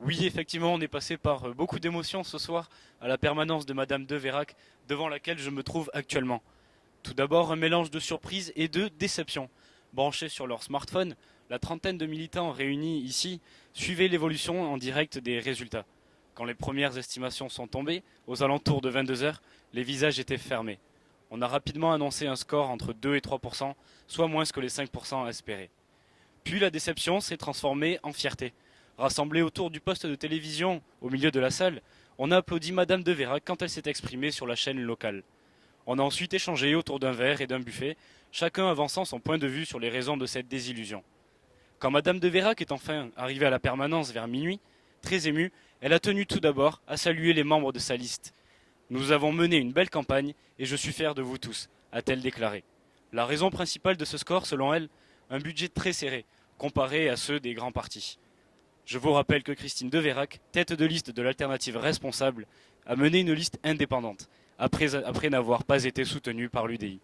Oui, effectivement, on est passé par beaucoup d'émotions ce soir à la permanence de Madame de Vérac, devant laquelle je me trouve actuellement. Tout d'abord, un mélange de surprise et de déception. Branchés sur leur smartphone, la trentaine de militants réunis ici suivaient l'évolution en direct des résultats. Quand les premières estimations sont tombées, aux alentours de 22 heures, les visages étaient fermés. On a rapidement annoncé un score entre 2 et 3%, soit moins que les 5% espérés. Puis la déception s'est transformée en fierté. Rassemblés autour du poste de télévision au milieu de la salle, on a applaudi Madame de Vérac quand elle s'est exprimée sur la chaîne locale. On a ensuite échangé autour d'un verre et d'un buffet, chacun avançant son point de vue sur les raisons de cette désillusion. Quand Madame de Vérac est enfin arrivée à la permanence vers minuit, très émue, elle a tenu tout d'abord à saluer les membres de sa liste. Nous avons mené une belle campagne et je suis fier de vous tous, a-t-elle déclaré. La raison principale de ce score, selon elle, un budget très serré, comparé à ceux des grands partis. Je vous rappelle que Christine de Vérac, tête de liste de l'alternative responsable, a mené une liste indépendante, après n'avoir pas été soutenue par l'UDI.